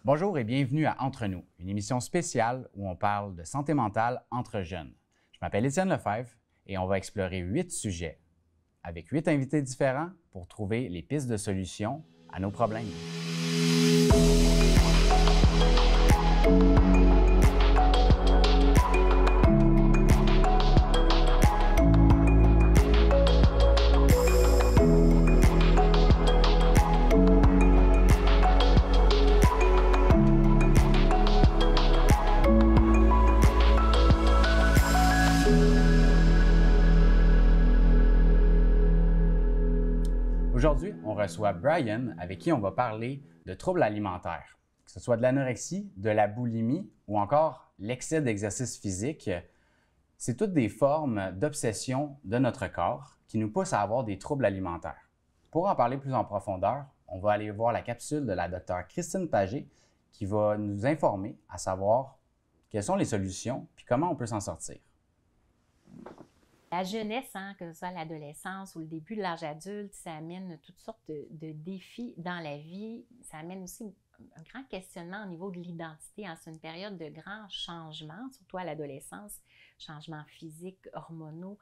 Bonjour et bienvenue à Entre nous, une émission spéciale où on parle de santé mentale entre jeunes. Je m'appelle Étienne Lefebvre et on va explorer 8 sujets avec 8 invités différents pour trouver les pistes de solutions à nos problèmes. Aujourd'hui, on reçoit Brian avec qui on va parler de troubles alimentaires, que ce soit de l'anorexie, de la boulimie ou encore l'excès d'exercice physique. C'est toutes des formes d'obsession de notre corps qui nous poussent à avoir des troubles alimentaires. Pour en parler plus en profondeur, on va aller voir la capsule de la Dr Christine Pagé qui va nous informer à savoir quelles sont les solutions et comment on peut s'en sortir. La jeunesse, que ce soit l'adolescence ou le début de l'âge adulte, ça amène toutes sortes de défis dans la vie. Ça amène aussi un grand questionnement au niveau de l'identité. C'est une période de grands changements, surtout à l'adolescence. Changements physiques, hormonaux,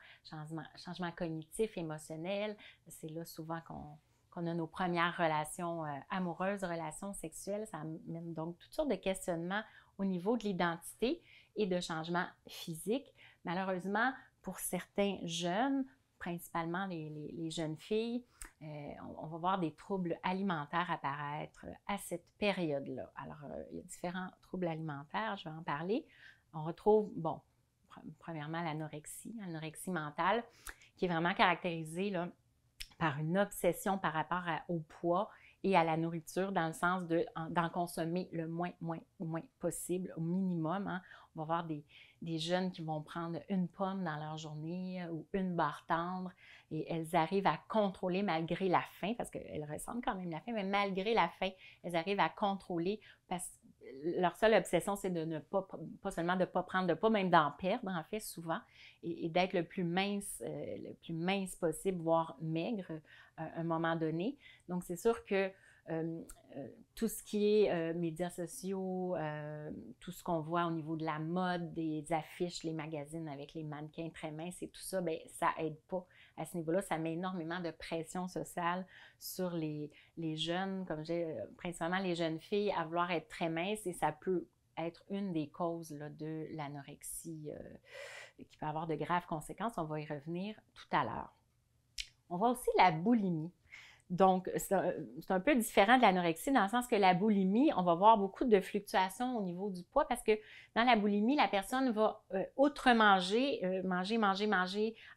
changements cognitifs, émotionnels. C'est là souvent qu'on a nos premières relations amoureuses, relations sexuelles. Ça amène donc toutes sortes de questionnements au niveau de l'identité et de changements physiques. Malheureusement, pour certains jeunes, principalement les jeunes filles, on va voir des troubles alimentaires apparaître à cette période-là. Alors, il y a différents troubles alimentaires, je vais en parler. On retrouve, premièrement, l'anorexie mentale, qui est vraiment caractérisée là, par une obsession par rapport au poids et à la nourriture, dans le sens d'en consommer le moins possible, au minimum. On va voir des jeunes qui vont prendre une pomme dans leur journée ou une barre tendre et elles arrivent à contrôler malgré la faim, parce qu'elles ressentent quand même la faim, mais malgré la faim, elles arrivent à contrôler parce que leur seule obsession, c'est de ne pas seulement de ne pas prendre de poids, même d'en perdre, en fait, souvent, et d'être le plus mince possible, voire maigre à un moment donné. Donc, c'est sûr que tout ce qui est médias sociaux, tout ce qu'on voit au niveau de la mode, des affiches, les magazines avec les mannequins très minces et tout ça, bien, ça n'aide pas à ce niveau-là. Ça met énormément de pression sociale sur les jeunes, comme j'ai principalement les jeunes filles, à vouloir être très minces, et ça peut être une des causes là, de l'anorexie qui peut avoir de graves conséquences. On va y revenir tout à l'heure. On voit aussi la boulimie. Donc, c'est un peu différent de l'anorexie dans le sens que la boulimie, on va voir beaucoup de fluctuations au niveau du poids parce que dans la boulimie, la personne va outre manger,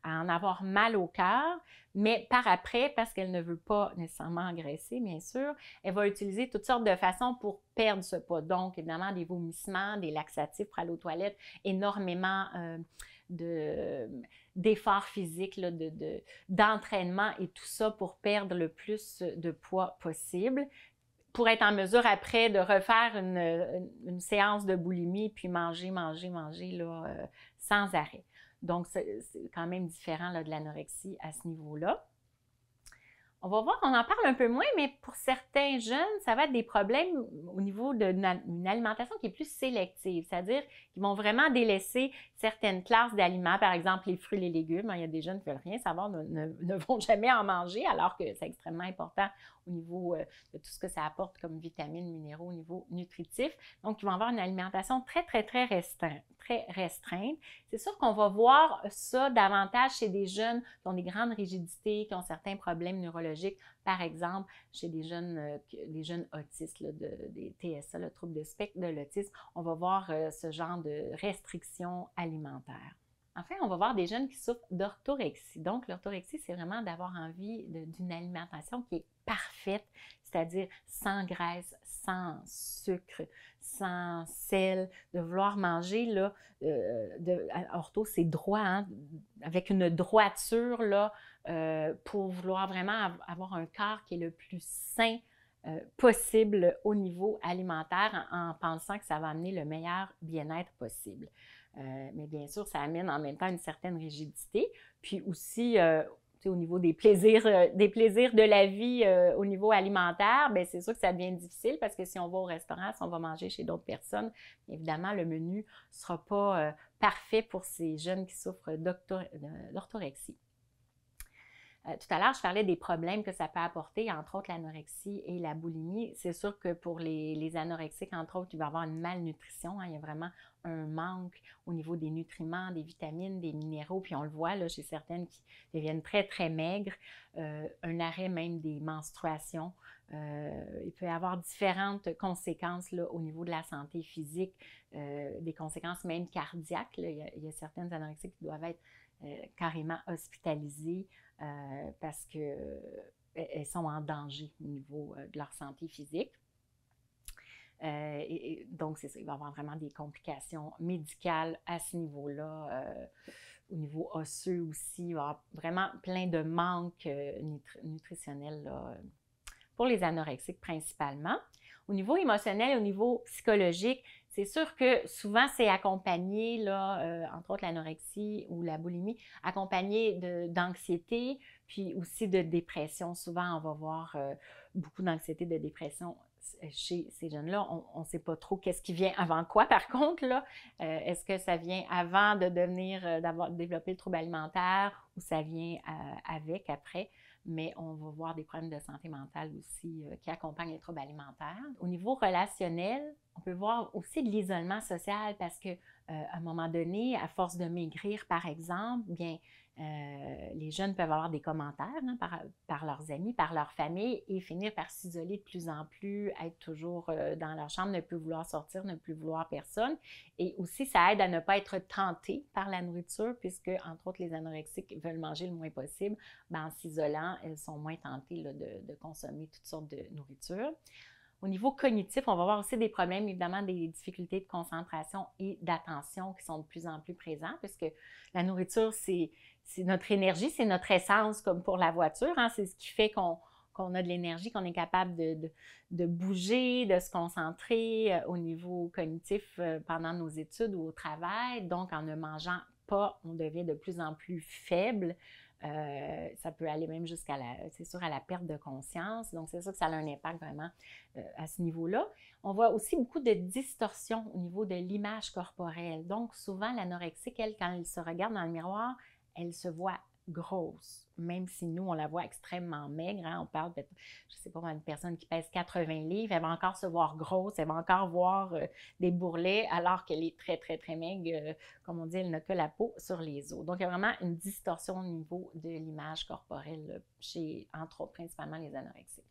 à en avoir mal au cœur, mais par après, parce qu'elle ne veut pas nécessairement engraisser, bien sûr, elle va utiliser toutes sortes de façons pour perdre ce poids. Donc, évidemment, des vomissements, des laxatifs pour aller aux toilettes, énormément d'efforts physiques, là, d'entraînement et tout ça pour perdre le plus de poids possible, pour être en mesure après de refaire une séance de boulimie puis manger là, sans arrêt. Donc, c'est quand même différent là, de l'anorexie à ce niveau-là. On va voir, on en parle un peu moins, mais pour certains jeunes, ça va être des problèmes au niveau d'une alimentation qui est plus sélective, c'est-à-dire qu'ils vont vraiment délaisser certaines classes d'aliments, par exemple les fruits et les légumes. Il y a des jeunes qui ne veulent rien savoir, ne vont jamais en manger, alors que c'est extrêmement important au niveau de tout ce que ça apporte comme vitamines, minéraux, au niveau nutritif. Donc, ils vont avoir une alimentation très restreinte. C'est sûr qu'on va voir ça davantage chez des jeunes qui ont des grandes rigidités, qui ont certains problèmes neurologiques, par exemple, chez des jeunes autistes, là, des TSA, le trouble de spectre de l'autisme. On va voir ce genre de restrictions alimentaires. Enfin, on va voir des jeunes qui souffrent d'orthorexie. Donc, l'orthorexie, c'est vraiment d'avoir envie d'une alimentation qui est parfaite, c'est-à-dire sans graisse, sans sucre, sans sel, de vouloir manger, là, ortho, c'est droit, avec une droiture, là, pour vouloir vraiment avoir un corps qui est le plus sain possible au niveau alimentaire, en pensant que ça va amener le meilleur bien-être possible. Mais bien sûr, ça amène en même temps une certaine rigidité, puis aussi au niveau des plaisirs de la vie au niveau alimentaire, bien, c'est sûr que ça devient difficile parce que si on va au restaurant, si on va manger chez d'autres personnes, évidemment, le menu ne sera pas parfait pour ces jeunes qui souffrent d'orthorexie. Tout à l'heure, je parlais des problèmes que ça peut apporter, entre autres l'anorexie et la boulimie. C'est sûr que pour les anorexiques, entre autres, il va y avoir une malnutrition. Il y a vraiment un manque au niveau des nutriments, des vitamines, des minéraux. Puis on le voit là, chez certaines qui deviennent très, très maigres. Un arrêt même des menstruations. Il peut y avoir différentes conséquences là, au niveau de la santé physique, des conséquences même cardiaques. Là. Il y a certaines anorexiques qui doivent être carrément hospitalisées. Parce qu'elles sont en danger au niveau de leur santé physique. Donc, c'est ça, il va y avoir vraiment des complications médicales à ce niveau-là. Au niveau osseux aussi, il va y avoir vraiment plein de manques nutritionnels là, pour les anorexiques principalement. Au niveau émotionnel, au niveau psychologique, c'est sûr que souvent, c'est accompagné, là, entre autres l'anorexie ou la boulimie, accompagné d'anxiété, puis aussi de dépression. Souvent, on va voir beaucoup d'anxiété, de dépression chez ces jeunes-là. On ne sait pas trop qu'est-ce qui vient avant quoi, par contre, là. Est-ce que ça vient avant de développer le trouble alimentaire ou ça vient avec, après? Mais on va voir des problèmes de santé mentale aussi qui accompagnent les troubles alimentaires. Au niveau relationnel, on peut voir aussi de l'isolement social parce que à un moment donné, à force de maigrir, par exemple, bien, les jeunes peuvent avoir des commentaires hein, par leurs amis, par leur famille et finir par s'isoler de plus en plus, être toujours dans leur chambre, ne plus vouloir sortir, ne plus vouloir personne. Et aussi, ça aide à ne pas être tenté par la nourriture puisque, entre autres, les anorexiques veulent manger le moins possible. Ben, en s'isolant, elles sont moins tentées là, de consommer toutes sortes de nourriture. Au niveau cognitif, on va voir aussi des problèmes, évidemment, des difficultés de concentration et d'attention qui sont de plus en plus présents, puisque la nourriture, c'est notre énergie, c'est notre essence, comme pour la voiture. Hein, c'est ce qui fait qu'on a de l'énergie, qu'on est capable de bouger, de se concentrer au niveau cognitif pendant nos études ou au travail. Donc, en ne mangeant pas, on devient de plus en plus faible. Ça peut aller même jusqu'à la perte de conscience. Donc, c'est sûr que ça a un impact vraiment à ce niveau-là. On voit aussi beaucoup de distorsions au niveau de l'image corporelle. Donc, souvent, l'anorexique, elle, quand elle se regarde dans le miroir, elle se voit grosse, même si nous, on la voit extrêmement maigre. Hein? On parle, je ne sais pas, une personne qui pèse 80 livres, elle va encore se voir grosse, elle va encore voir des bourrelets, alors qu'elle est très, très, très maigre. Comme on dit, elle n'a que la peau sur les os. Donc, il y a vraiment une distorsion au niveau de l'image corporelle chez, entre autres, principalement les anorexiques.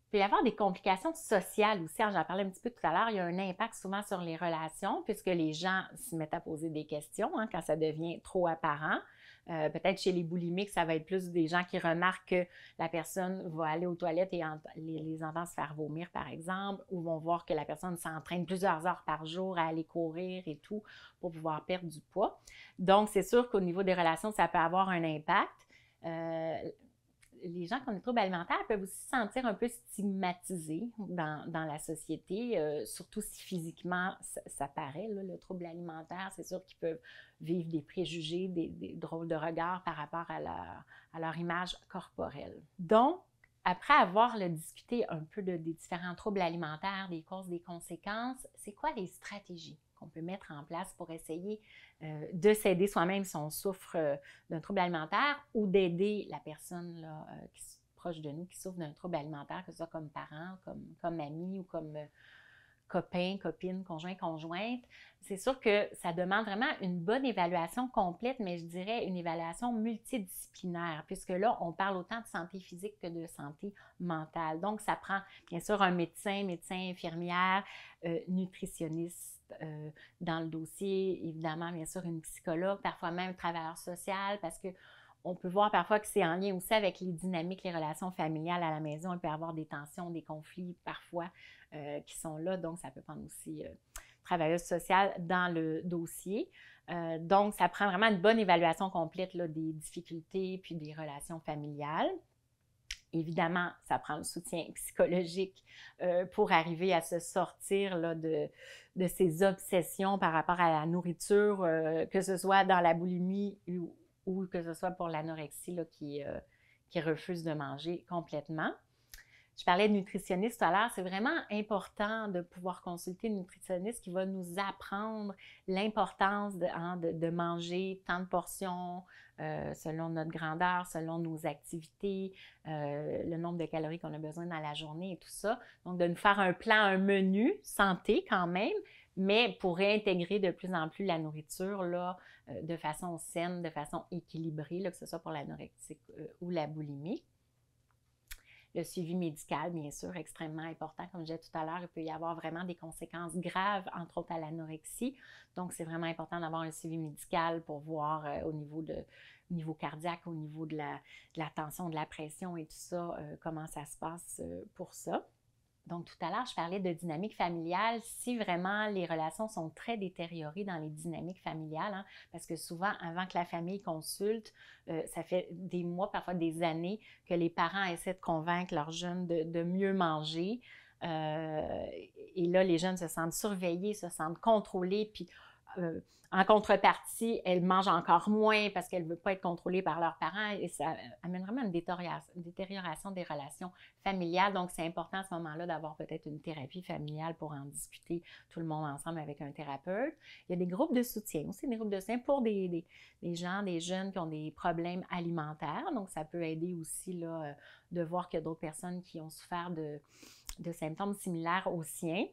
Il peut y avoir des complications sociales aussi. J'en parlais un petit peu tout à l'heure. Il y a un impact souvent sur les relations puisque les gens se mettent à poser des questions hein, quand ça devient trop apparent. Peut-être chez les boulimiques, ça va être plus des gens qui remarquent que la personne va aller aux toilettes et les entend se faire vomir, par exemple, ou vont voir que la personne s'entraîne plusieurs heures par jour à aller courir et tout pour pouvoir perdre du poids. Donc, c'est sûr qu'au niveau des relations, ça peut avoir un impact. Les gens qui ont des troubles alimentaires peuvent aussi se sentir un peu stigmatisés dans la société, surtout si physiquement ça paraît, là, le trouble alimentaire. C'est sûr qu'ils peuvent vivre des préjugés, des drôles de regards par rapport à leur image corporelle. Donc, après avoir discuté un peu des différents troubles alimentaires, des causes, des conséquences, c'est quoi les stratégies qu'on peut mettre en place pour essayer de s'aider soi-même si on souffre d'un trouble alimentaire ou d'aider la personne là, qui est proche de nous qui souffre d'un trouble alimentaire, que ce soit comme parent, comme ami ou comme copain, copine, conjoint, conjointe. C'est sûr que ça demande vraiment une bonne évaluation complète, mais je dirais une évaluation multidisciplinaire, puisque là, on parle autant de santé physique que de santé mentale. Donc, ça prend bien sûr un médecin, infirmière, nutritionniste dans le dossier, évidemment, bien sûr, une psychologue, parfois même un travailleur social, parce que on peut voir parfois que c'est en lien aussi avec les dynamiques, les relations familiales à la maison. Il peut y avoir des tensions, des conflits parfois qui sont là. Donc, ça peut prendre aussi travailleuse sociale dans le dossier. Donc, ça prend vraiment une bonne évaluation complète là, des difficultés puis des relations familiales. Évidemment, ça prend le soutien psychologique pour arriver à se sortir là, de ces obsessions par rapport à la nourriture, que ce soit dans la boulimie ou que ce soit pour l'anorexie qui refuse de manger complètement. Je parlais de nutritionniste tout à l'heure, c'est vraiment important de pouvoir consulter une nutritionniste qui va nous apprendre l'importance de manger tant de portions selon notre grandeur, selon nos activités, le nombre de calories qu'on a besoin dans la journée et tout ça. Donc, de nous faire un plan, un menu santé quand même, mais pour réintégrer de plus en plus la nourriture là, de façon saine, de façon équilibrée, là, que ce soit pour l'anorexie ou la boulimie. Le suivi médical, bien sûr, extrêmement important. Comme je disais tout à l'heure, il peut y avoir vraiment des conséquences graves, entre autres à l'anorexie. Donc, c'est vraiment important d'avoir un suivi médical pour voir au niveau cardiaque, au niveau de la tension, de la pression et tout ça, comment ça se passe pour ça. Donc, tout à l'heure, je parlais de dynamique familiale. Si vraiment les relations sont très détériorées dans les dynamiques familiales, hein, parce que souvent, avant que la famille consulte, ça fait des mois, parfois des années, que les parents essaient de convaincre leurs jeunes de mieux manger. Et là, les jeunes se sentent surveillés, se sentent contrôlés, puis en contrepartie, elles mangent encore moins parce qu'elles ne veulent pas être contrôlées par leurs parents et ça amène vraiment une détérioration des relations familiales. Donc, c'est important à ce moment-là d'avoir peut-être une thérapie familiale pour en discuter tout le monde ensemble avec un thérapeute. Il y a des groupes de soutien aussi, des groupes de soutien pour des gens, des jeunes qui ont des problèmes alimentaires. Donc, ça peut aider aussi là, de voir qu'il y a d'autres personnes qui ont souffert de symptômes similaires aux siens.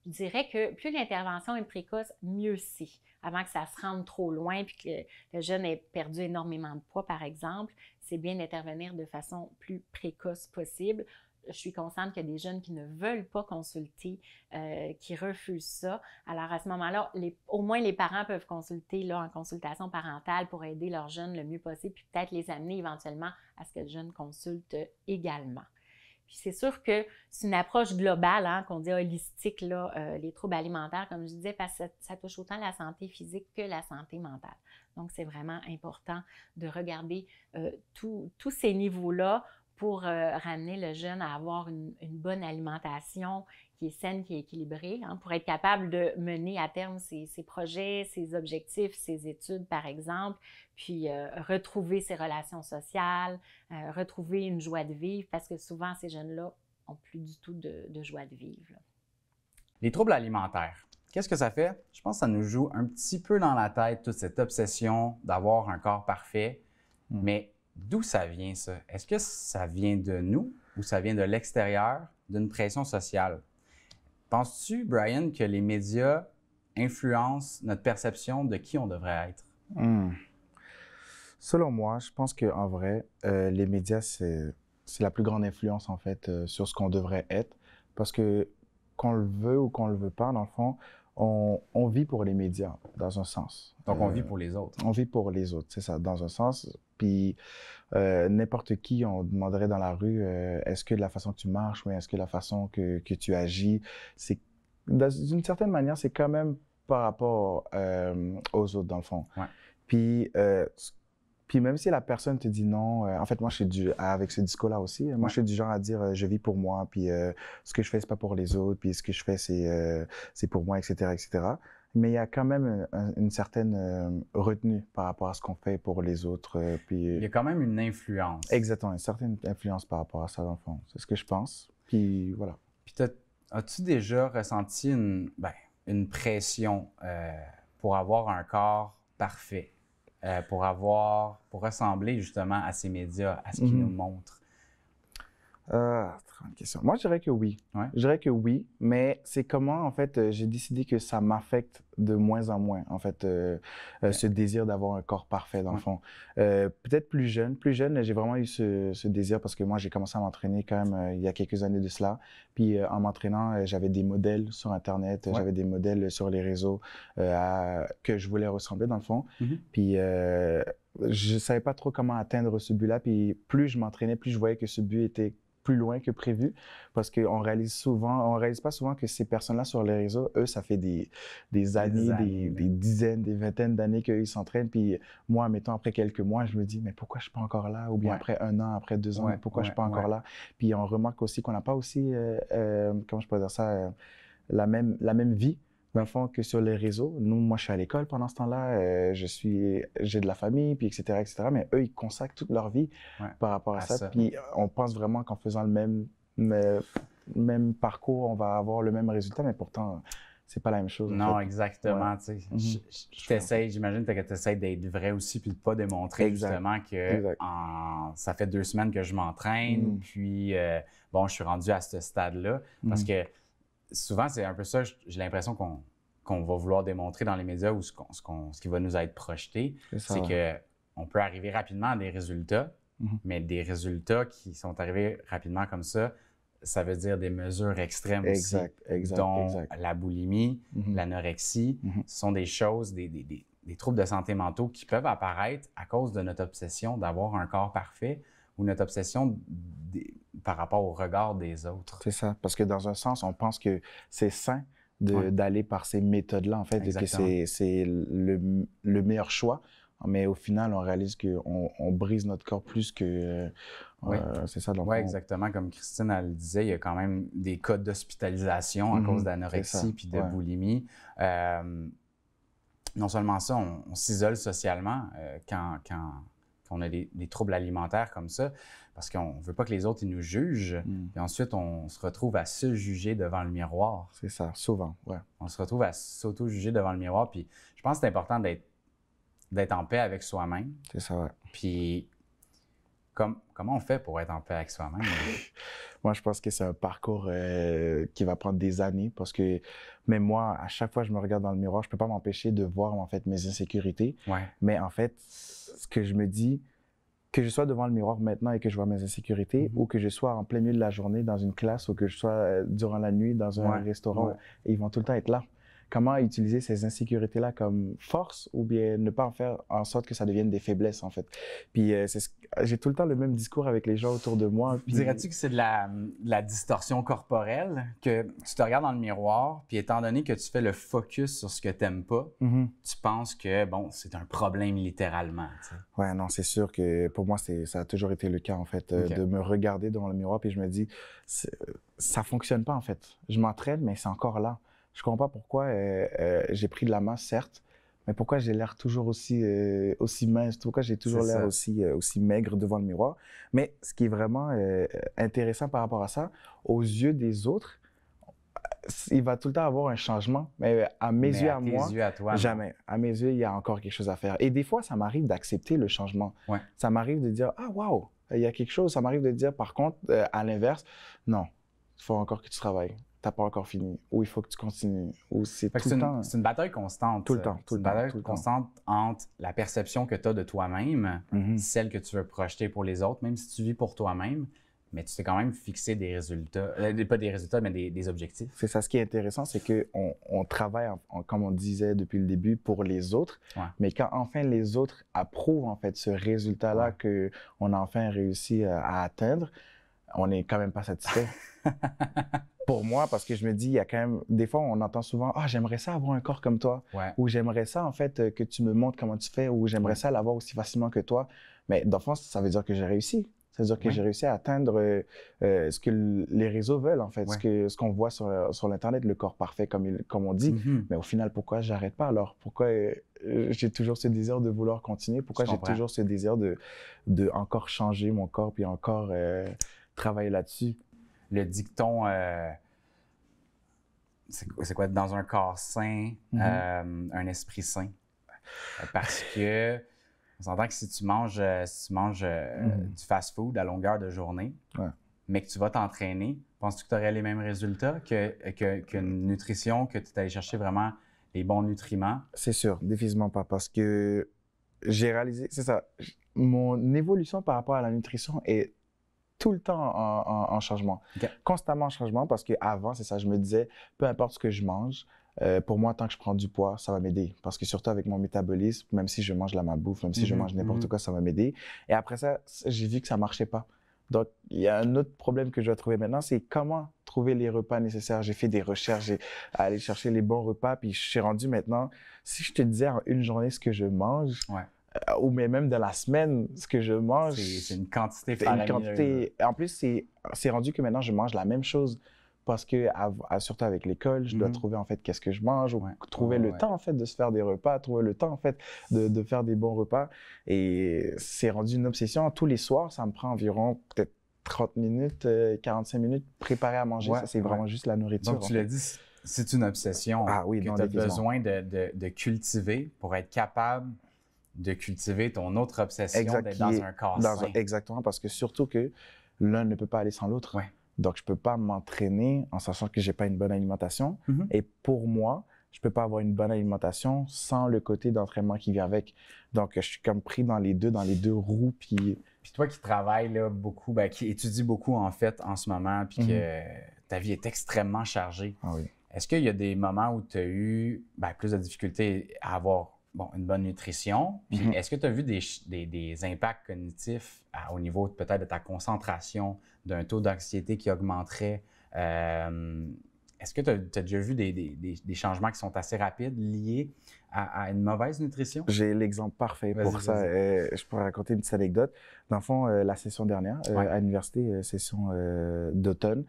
Je dirais que plus l'intervention est précoce, mieux c'est. Avant que ça se rende trop loin puis que le jeune ait perdu énormément de poids, par exemple, c'est bien d'intervenir de façon plus précoce possible. Je suis consciente qu'il y a des jeunes qui ne veulent pas consulter, qui refusent ça. Alors, à ce moment-là, au moins les parents peuvent consulter là, en consultation parentale pour aider leurs jeunes le mieux possible puis peut-être les amener éventuellement à ce que le jeune consulte également. Puis c'est sûr que c'est une approche globale, hein, qu'on dit holistique, là, les troubles alimentaires, comme je disais, parce que ça touche autant la santé physique que la santé mentale. Donc, c'est vraiment important de regarder tous ces niveaux-là pour ramener le jeune à avoir une bonne alimentation qui est saine, qui est équilibrée, hein, pour être capable de mener à terme ses projets, ses objectifs, ses études, par exemple, puis retrouver ses relations sociales, retrouver une joie de vivre, parce que souvent, ces jeunes-là n'ont plus du tout de joie de vivre. Là. Les troubles alimentaires, qu'est-ce que ça fait? Je pense que ça nous joue un petit peu dans la tête, toute cette obsession d'avoir un corps parfait, mais d'où ça vient, ça? Est-ce que ça vient de nous ou ça vient de l'extérieur, d'une pression sociale? Penses-tu, Brian, que les médias influencent notre perception de qui on devrait être? Selon moi, je pense qu'en vrai, les médias, c'est la plus grande influence, en fait, sur ce qu'on devrait être. Parce que, qu'on le veut ou qu'on le veut pas, dans le fond, on vit pour les médias, dans un sens. Donc, on vit pour les autres. On vit pour les autres, c'est ça, dans un sens. Puis, n'importe qui, on demanderait dans la rue, est-ce que la façon que tu marches ou est-ce que la façon que tu agis, c'est d'une certaine manière, c'est quand même par rapport aux autres, dans le fond. Ouais. Puis même si la personne te dit non, en fait, moi, avec ce discours-là aussi, moi, je suis du genre à dire, je vis pour moi, puis ce que je fais, c'est pas pour les autres, puis ce que je fais, c'est pour moi, etc., etc. Mais il y a quand même une certaine retenue par rapport à ce qu'on fait pour les autres. Puis, il y a quand même une influence. Exactement, une certaine influence par rapport à ça, dans le fond. C'est ce que je pense. Puis voilà. Puis as-tu déjà ressenti une pression pour avoir un corps parfait, pour ressembler justement à ces médias, à ce qu'ils nous montrent? Très bonne question. Moi, je dirais que oui. Ouais. Je dirais que oui, mais c'est comment, en fait, j'ai décidé que ça m'affecte de moins en moins, en fait, ce désir d'avoir un corps parfait, dans le fond. Peut-être plus jeune, j'ai vraiment eu ce désir parce que moi, j'ai commencé à m'entraîner quand même il y a quelques années de cela. Puis en m'entraînant, j'avais des modèles sur Internet, j'avais des modèles sur les réseaux que je voulais ressembler, dans le fond. Puis je savais pas trop comment atteindre ce but-là. Puis plus je m'entraînais, plus je voyais que ce but était plus loin que prévu, parce qu'on réalise pas souvent que ces personnes-là sur les réseaux, eux, ça fait des années, des dizaines, des vingtaines d'années qu'ils s'entraînent, puis moi, mettons, après quelques mois, je me dis, mais pourquoi je suis pas encore là? Ou bien après 1 an, après 2 ans, pourquoi je suis pas encore là? Puis on remarque aussi qu'on n'a pas aussi, comment je peux dire ça, la même vie. Dans le fond, que sur les réseaux, moi, je suis à l'école pendant ce temps-là, j'ai de la famille, puis etc., mais eux, ils consacrent toute leur vie par rapport à ça. Puis on pense vraiment qu'en faisant même parcours, on va avoir le même résultat, mais pourtant, c'est pas la même chose. Non, exactement. J'imagine que tu essaies d'être vrai aussi, puis de ne pas démontrer justement que ça fait 2 semaines que je m'entraîne, puis bon, je suis rendu à ce stade-là. Parce que souvent, c'est un peu ça, j'ai l'impression qu'on va vouloir démontrer dans les médias ou ce qui va nous être projeté, c'est qu'on peut arriver rapidement à des résultats, mais des résultats qui sont arrivés rapidement comme ça veut dire des mesures extrêmes aussi, dont la boulimie, l'anorexie. Ce sont des choses, des troubles de santé mentaux qui peuvent apparaître à cause de notre obsession d'avoir un corps parfait ou notre obsession par rapport au regard des autres. C'est ça, parce que dans un sens, on pense que c'est sain d'aller par ces méthodes-là, en fait, et que c'est le meilleur choix. Mais au final, on réalise qu'on brise notre corps plus que... c'est ça, Oui, exactement. Comme Christine elle le disait, il y a quand même des cas d'hospitalisation à cause d'anorexie puis de boulimie. Non seulement ça, on s'isole socialement quand on a des troubles alimentaires comme ça, parce qu'on ne veut pas que les autres ils nous jugent. Et ensuite, on se retrouve à se juger devant le miroir. C'est ça, souvent, On se retrouve à s'auto-juger devant le miroir. Puis je pense que c'est important d'être en paix avec soi-même. C'est ça, Puis, comment on fait pour être en paix avec soi-même? Moi, je pense que c'est un parcours qui va prendre des années parce que même moi, à chaque fois que je me regarde dans le miroir, je ne peux pas m'empêcher de voir en fait mes insécurités. Mais en fait, ce que je me dis, que je sois devant le miroir maintenant et que je vois mes insécurités ou que je sois en plein milieu de la journée dans une classe ou que je sois durant la nuit dans un restaurant, ils vont tout le temps être là. Comment utiliser ces insécurités-là comme force ou bien ne pas en faire en sorte que ça devienne des faiblesses, en fait. Puis j'ai tout le temps le même discours avec les gens autour de moi. Puis... Dirais-tu que c'est de la distorsion corporelle, que tu te regardes dans le miroir, puis étant donné que tu fais le focus sur ce que tu n'aimes pas, tu penses que, bon, c'est un problème littéralement, tu sais. Ouais, non, c'est sûr que pour moi, ça a toujours été le cas, en fait, de me regarder devant le miroir, puis je me dis, ça fonctionne pas, en fait. Je m'entraîne, mais c'est encore là. Je comprends pas pourquoi j'ai pris de la masse, certes, mais pourquoi j'ai l'air toujours aussi mince, pourquoi j'ai toujours l'air aussi maigre devant le miroir. Mais ce qui est vraiment intéressant par rapport à ça, aux yeux des autres, il va tout le temps avoir un changement. Mais à mes yeux, à moi, yeux à toi, jamais. À mes yeux, il y a encore quelque chose à faire. Et des fois, ça m'arrive d'accepter le changement. Ça m'arrive de dire, ah, waouh, il y a quelque chose. Ça m'arrive de dire, par contre, à l'inverse, non, il faut encore que tu travailles. T'as pas encore fini, ou il faut que tu continues, ou c'est tout le temps. C'est une bataille constante. Tout le temps, tout le temps. C'est une bataille constante entre la perception que tu as de toi-même, celle que tu veux projeter pour les autres, même si tu vis pour toi-même, mais tu t'es quand même fixé des résultats, pas des résultats, mais des objectifs. C'est ça, ce qui est intéressant, c'est qu'on travaille, comme on disait depuis le début, pour les autres, mais quand enfin les autres approuvent en fait ce résultat-là qu'on a enfin réussi à atteindre, on n'est quand même pas satisfait. Pour moi, parce que je me dis, il y a quand même, des fois, on entend souvent, ah, j'aimerais ça avoir un corps comme toi, ou j'aimerais ça, en fait, que tu me montres comment tu fais, ou j'aimerais ça l'avoir aussi facilement que toi. Mais d'enfance, ça veut dire que j'ai réussi. Ça veut dire que j'ai réussi à atteindre ce que les réseaux veulent, en fait, ce qu'on voit sur l'Internet, le corps parfait, comme on dit. Mais au final, pourquoi j'arrête pas alors? Pourquoi j'ai toujours ce désir de vouloir continuer? Pourquoi j'ai toujours ce désir de encore changer mon corps, puis encore travailler là-dessus? Le dicton, c'est quoi? Dans un corps sain, un esprit sain. Parce que on s'entend que si tu manges du fast-food à longueur de journée, mais que tu vas t'entraîner, penses-tu que tu aurais les mêmes résultats qu'une nutrition, que tu es allé chercher vraiment les bons nutriments? C'est sûr, définitivement pas. Parce que j'ai réalisé, c'est ça, mon évolution par rapport à la nutrition est tout le temps en changement, constamment en changement, parce qu'avant, c'est ça, je me disais, peu importe ce que je mange, pour moi, tant que je prends du poids, ça va m'aider. Parce que surtout avec mon métabolisme, même si je mange la malbouffe, même si je mange n'importe quoi, ça va m'aider. Et après ça, j'ai vu que ça marchait pas. Donc, il y a un autre problème que je dois trouver maintenant, c'est comment trouver les repas nécessaires. J'ai fait des recherches, j'ai allé chercher les bons repas, puis je suis rendu maintenant, si je te disais en une journée ce que je mange, ou même dans la semaine, ce que je mange. C'est une quantité faramineuse. En plus, c'est rendu que maintenant, je mange la même chose parce que, surtout avec l'école, je dois trouver en fait qu'est-ce que je mange, ou trouver le temps en fait de se faire des repas, trouver le temps en fait de faire des bons repas. Et c'est rendu une obsession. Tous les soirs, ça me prend environ peut-être 30 minutes, 45 minutes préparer à manger. Ça, c'est vraiment juste la nourriture. Donc, tu l'as dit, c'est une obsession que tu as besoin de cultiver pour être capable de cultiver ton autre obsession d'être dans un corps sain. Exactement, parce que surtout que l'un ne peut pas aller sans l'autre. Ouais. Donc, je ne peux pas m'entraîner en sachant que je n'ai pas une bonne alimentation. Et pour moi, je ne peux pas avoir une bonne alimentation sans le côté d'entraînement qui vient avec. Donc, je suis comme pris dans les deux roues. Puis toi qui travailles là, beaucoup, qui étudie beaucoup en fait en ce moment, puis que ta vie est extrêmement chargée. Ah oui. Est-ce qu'il y a des moments où tu as eu plus de difficultés à avoir une bonne nutrition? Puis est-ce que tu as vu des impacts cognitifs au niveau peut-être de ta concentration, d'un taux d'anxiété qui augmenterait? Est-ce que tu as déjà vu des changements qui sont assez rapides liés à une mauvaise nutrition? J'ai l'exemple parfait pour ça. Je pourrais raconter une petite anecdote. Dans le fond, la session dernière, à l'université, session d'automne,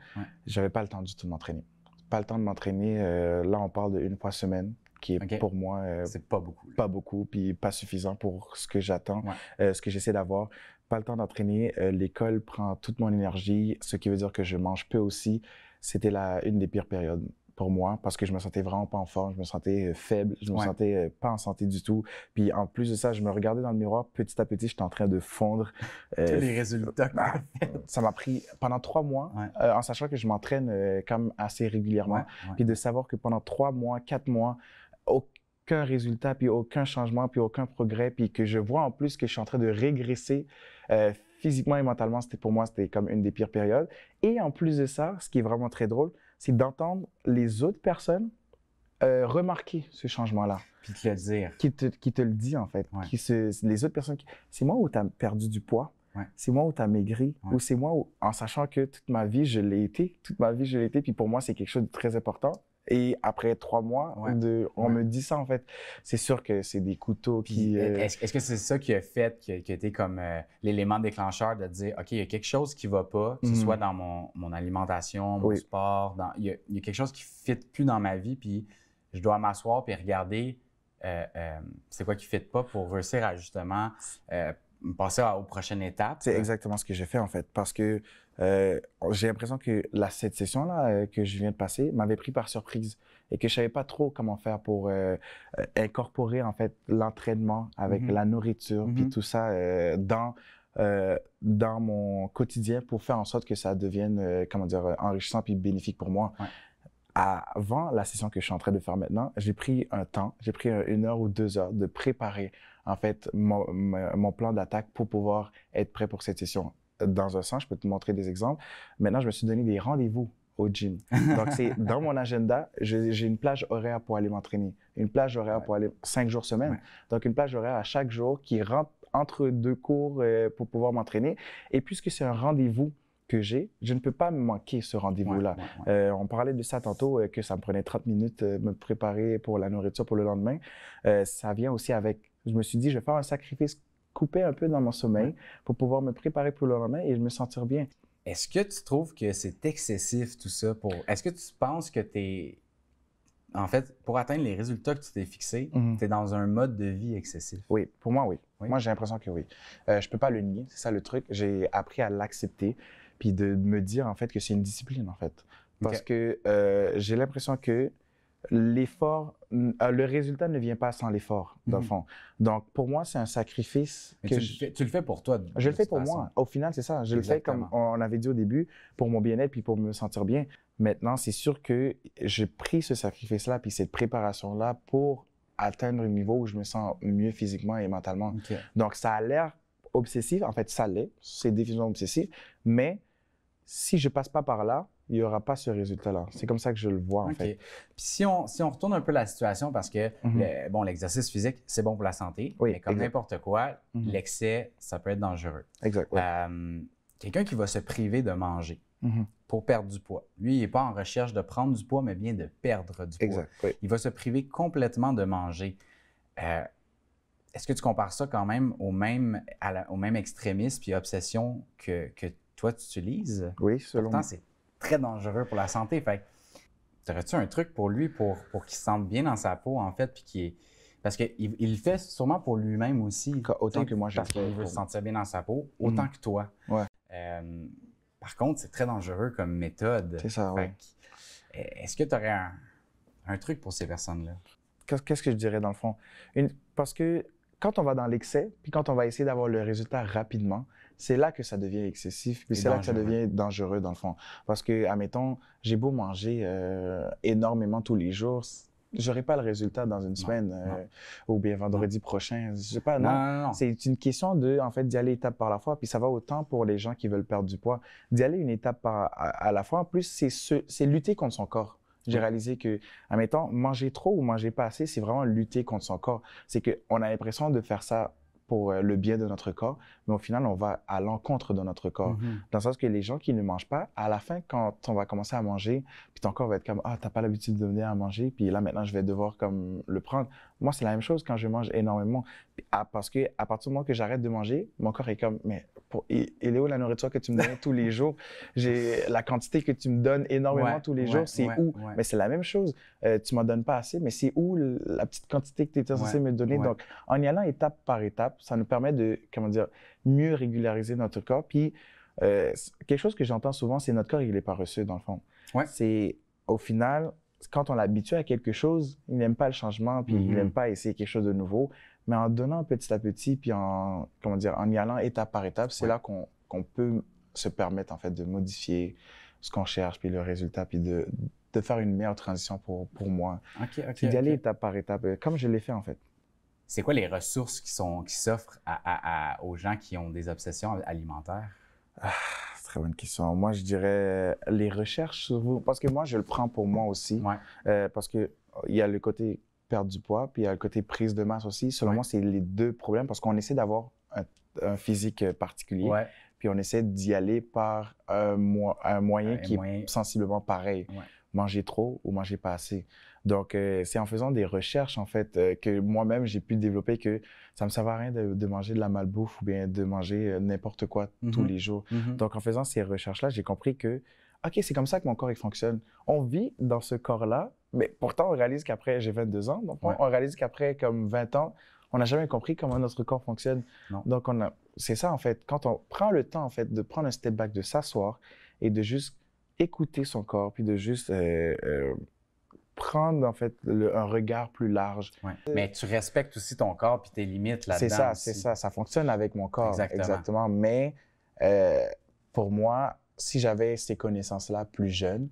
j'avais pas le temps du tout de m'entraîner. Pas le temps de m'entraîner. Là, on parle d'une fois semaine, qui est pour moi c'est pas beaucoup. Pas beaucoup, puis pas suffisant pour ce que j'attends, ce que j'essaie d'avoir. Pas le temps d'entraîner. L'école prend toute mon énergie, ce qui veut dire que je mange peu aussi. C'était une des pires périodes pour moi parce que je me sentais vraiment pas en forme, je me sentais faible, je me sentais pas en santé du tout. Puis en plus de ça, je me regardais dans le miroir, petit à petit, j'étais en train de fondre. Tous les résultats. Ça m'a pris pendant 3 mois, en sachant que je m'entraîne quand même assez régulièrement. Puis de savoir que pendant 3 mois, 4 mois, aucun résultat, puis aucun changement, puis aucun progrès, puis que je vois en plus que je suis en train de régresser physiquement et mentalement, pour moi, c'était comme une des pires périodes. Et en plus de ça, ce qui est vraiment très drôle, c'est d'entendre les autres personnes remarquer ce changement-là. Puis te le dire. Qui te le dit, en fait. Les autres personnes, c'est moi où tu as perdu du poids, c'est moi où tu as maigri, ou c'est moi où, en sachant que toute ma vie, je l'ai été, puis pour moi, c'est quelque chose de très important. Et après 3 mois, on me dit ça, en fait. C'est sûr que c'est des couteaux qui... Est-ce que c'est ça qui a fait, qui a été comme l'élément déclencheur de dire, OK, il y a quelque chose qui ne va pas, que ce soit dans mon alimentation, mon sport, il y a quelque chose qui ne fit plus dans ma vie, puis je dois m'asseoir et regarder c'est quoi qui ne fit pas pour réussir à justement passer aux prochaines étapes. C'est exactement ce que j'ai fait, en fait, parce que j'ai l'impression que cette session-là que je viens de passer m'avait pris par surprise et que je savais pas trop comment faire pour incorporer, en fait, l'entraînement avec la nourriture puis tout ça dans mon quotidien pour faire en sorte que ça devienne, enrichissant puis bénéfique pour moi. Avant la session que je suis en train de faire maintenant, j'ai pris un temps, j'ai pris 1 heure ou 2 heures de préparer, en fait, mon plan d'attaque pour pouvoir être prêt pour cette session. Dans un sens, je peux te montrer des exemples. Maintenant, je me suis donné des rendez-vous au gym. Donc, c'est dans mon agenda, j'ai une plage horaire pour aller m'entraîner. Une plage horaire pour aller 5 jours semaine. Donc, une plage horaire à chaque jour qui rentre entre 2 cours pour pouvoir m'entraîner. Et puisque c'est un rendez-vous que j'ai, je ne peux pas me manquer ce rendez-vous-là. On parlait de ça tantôt, que ça me prenait 30 minutes me préparer pour la nourriture pour le lendemain. Ça vient aussi avec... Je me suis dit, je vais faire un sacrifice, couper un peu dans mon sommeil pour pouvoir me préparer pour le lendemain et me sentir bien. Est-ce que tu trouves que c'est excessif tout ça? Est-ce que tu penses que en fait, pour atteindre les résultats que tu t'es fixés, tu es dans un mode de vie excessif? Oui, pour moi, oui. Moi, j'ai l'impression que oui. Je ne peux pas le nier, c'est ça le truc. J'ai appris à l'accepter puis de me dire, en fait, que c'est une discipline, en fait. Parce que j'ai l'impression que l'effort, le résultat ne vient pas sans l'effort, dans le fond. Donc, pour moi, c'est un sacrifice. Mais tu le fais pour toi. Je le fais pour moi. Au final, c'est ça. Je le fais comme on avait dit au début, pour mon bien-être puis pour me sentir bien. Maintenant, c'est sûr que j'ai pris ce sacrifice-là puis cette préparation-là pour atteindre un niveau où je me sens mieux physiquement et mentalement. Donc, ça a l'air obsessif. En fait, ça l'est. C'est définitivement obsessif. Mais si je passe pas par là, il n'y aura pas ce résultat-là. C'est comme ça que je le vois, en fait. Puis si on retourne un peu la situation, parce que l'exercice physique, c'est bon pour la santé, mais comme n'importe quoi, l'excès, ça peut être dangereux. Exact. Quelqu'un qui va se priver de manger pour perdre du poids, lui, il n'est pas en recherche de prendre du poids, mais bien de perdre du poids. Exact. Il va se priver complètement de manger. Est-ce que tu compares ça quand même au même extrémisme puis obsession que toi, tu utilises? Oui, selon moi. Pourtant, c'est très dangereux pour la santé. Fait que, aurais-tu un truc pour lui pour qu'il se sente bien dans sa peau, en fait, puis qu'il est... Parce qu'il le fait sûrement pour lui-même aussi. Autant que moi, je le Parce qu'il fais veut se pour- sentir bien dans sa peau, autant que toi. Ouais. Par contre, c'est très dangereux comme méthode. C'est ça, Fait ouais. que, est-ce que tu aurais un truc pour ces personnes-là? Qu'est-ce que je dirais dans le fond? Parce que quand on va dans l'excès, puis quand on va essayer d'avoir le résultat rapidement, c'est là que ça devient excessif, puis Et c'est là que ça dangereux. devient dangereux dans le fond. Parce que, admettons, j'ai beau manger énormément tous les jours, j'aurai pas le résultat dans une semaine ou bien vendredi prochain. Je sais pas, non. Non. C'est une question en fait, d'y aller étape par la fois. Puis ça va autant pour les gens qui veulent perdre du poids. D'y aller une étape à la fois. En plus, c'est lutter contre son corps. J'ai réalisé que, admettons, manger trop ou manger pas assez, c'est vraiment lutter contre son corps. C'est qu'on a l'impression de faire ça pour le bien de notre corps, mais au final, on va à l'encontre de notre corps. Dans le sens que les gens qui ne mangent pas, à la fin, quand on va commencer à manger, puis ton corps va être comme « Ah, t'as pas l'habitude de venir à manger, puis là, maintenant, je vais devoir comme le prendre. » Moi, c'est la même chose quand je mange énormément. Parce que à partir du moment que j'arrête de manger, mon corps est comme « Mais il est où la nourriture que tu me donnes tous les jours? La quantité que tu me donnes énormément tous les jours, c'est où? » Mais c'est la même chose. Tu m'en donnes pas assez, mais c'est où la petite quantité que tu étais censé me donner? Donc, en y allant étape par étape, ça nous permet de, comment dire, mieux régulariser notre corps. Puis, quelque chose que j'entends souvent, c'est notre corps, il est paresseux, dans le fond. Ouais. C'est, au final, quand on l'habitue à quelque chose, il n'aime pas le changement, puis il n'aime pas essayer quelque chose de nouveau. Mais en donnant petit à petit, puis en y allant étape par étape, c'est là qu'on peut se permettre, en fait, de modifier ce qu'on cherche, puis le résultat, puis de faire une meilleure transition pour moi. Puis d'y aller étape par étape, comme je l'ai fait, en fait. C'est quoi les ressources qui s'offrent aux gens qui ont des obsessions alimentaires? Très bonne question. Moi, je dirais les recherches sur vous, parce que moi, je le prends pour moi aussi, parce que il y a le côté perte du poids, puis il y a le côté prise de masse aussi. Selon moi, c'est les deux problèmes, parce qu'on essaie d'avoir un physique particulier, puis on essaie d'y aller par un moyen qui est sensiblement pareil. Manger trop ou manger pas assez. Donc, c'est en faisant des recherches, en fait, que moi-même, j'ai pu développer que ça me servait à rien de manger de la malbouffe ou bien de manger n'importe quoi tous les jours. Donc, en faisant ces recherches-là, j'ai compris que, OK, c'est comme ça que mon corps, il fonctionne. On vit dans ce corps-là, mais pourtant, on réalise qu'après, j'ai 22 ans, donc on réalise qu'après, comme 20 ans, on n'a jamais compris comment notre corps fonctionne. Non. Donc, c'est ça, en fait, quand on prend le temps, en fait, de prendre un step back, de s'asseoir et de juste écouter son corps, puis de juste prendre, en fait, un regard plus large. Mais tu respectes aussi ton corps puis tes limites là-dedans. C'est ça. Ça fonctionne avec mon corps. Exactement. Mais pour moi, si j'avais ces connaissances-là plus jeunes,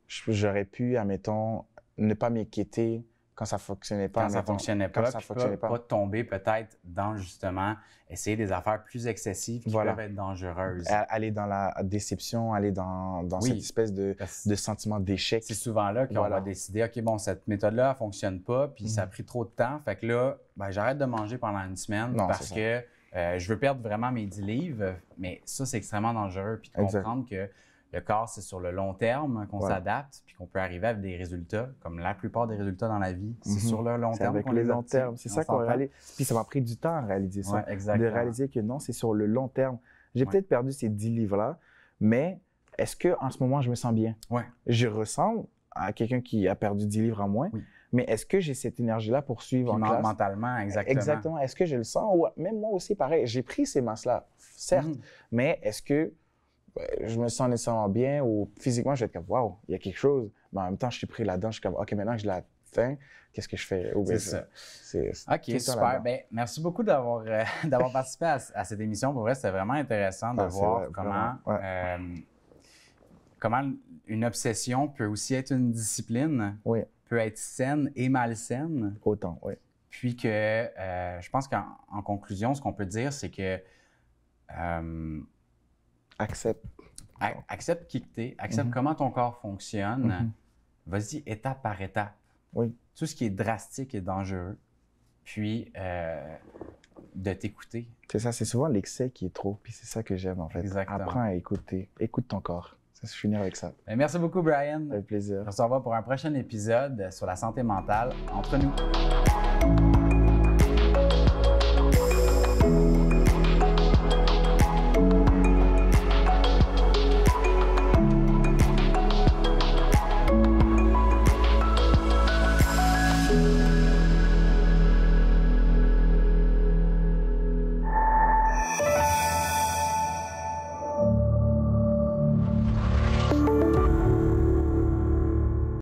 j'aurais pu, admettons, ne pas m'inquiéter quand ça fonctionnait pas. Quand ça fonctionnait pas tomber peut-être dans, justement, essayer des affaires plus excessives qui peuvent être dangereuses. Aller dans la déception, aller dans cette espèce de sentiment d'échec. C'est souvent là qu'on va décider, OK, bon, cette méthode-là, elle fonctionne pas, puis ça a pris trop de temps. Fait que là, ben, j'arrête de manger pendant une semaine parce que je veux perdre vraiment mes 10 livres. Mais ça, c'est extrêmement dangereux. Puis de comprendre que le corps, c'est sur le long terme qu'on s'adapte, puis qu'on peut arriver avec des résultats, comme la plupart des résultats dans la vie, c'est sur le long terme qu'on les long terme. C'est ça qu'on réalise. Puis ça m'a pris du temps à réaliser ça. De réaliser que non, c'est sur le long terme. J'ai peut-être perdu ces 10 livres-là, mais est-ce qu'en ce moment, je me sens bien? Je ressemble à quelqu'un qui a perdu 10 livres en moins, mais est-ce que j'ai cette énergie-là pour suivre en classe? Mentalement, exactement. Est-ce que je le sens? Ou même moi aussi, pareil, j'ai pris ces masses-là, certes, mais est-ce que je me sens nécessairement bien ou physiquement, je vais être comme, waouh, il y a quelque chose. Mais en même temps, je suis pris là-dedans, je suis comme, OK, maintenant que je l'ai atteint, qu'est-ce que je fais? C'est ça. OK, super. Ben, merci beaucoup d'avoir participé à cette émission. Pour vrai, c'était vraiment intéressant de voir comment une obsession peut aussi être une discipline, peut être saine et malsaine. Autant, oui. Puis que je pense qu'en conclusion, ce qu'on peut dire, c'est que accepte qui que t'es, accepte comment ton corps fonctionne. Vas-y étape par étape. Tout ce qui est drastique et dangereux. Puis de t'écouter. C'est ça, c'est souvent l'excès qui est trop. Puis c'est ça que j'aime en fait. Exactement. Apprends à écouter. Écoute ton corps. Ça, je finis avec ça. Merci beaucoup, Brian. Avec plaisir. On se revoit pour un prochain épisode sur la santé mentale entre nous.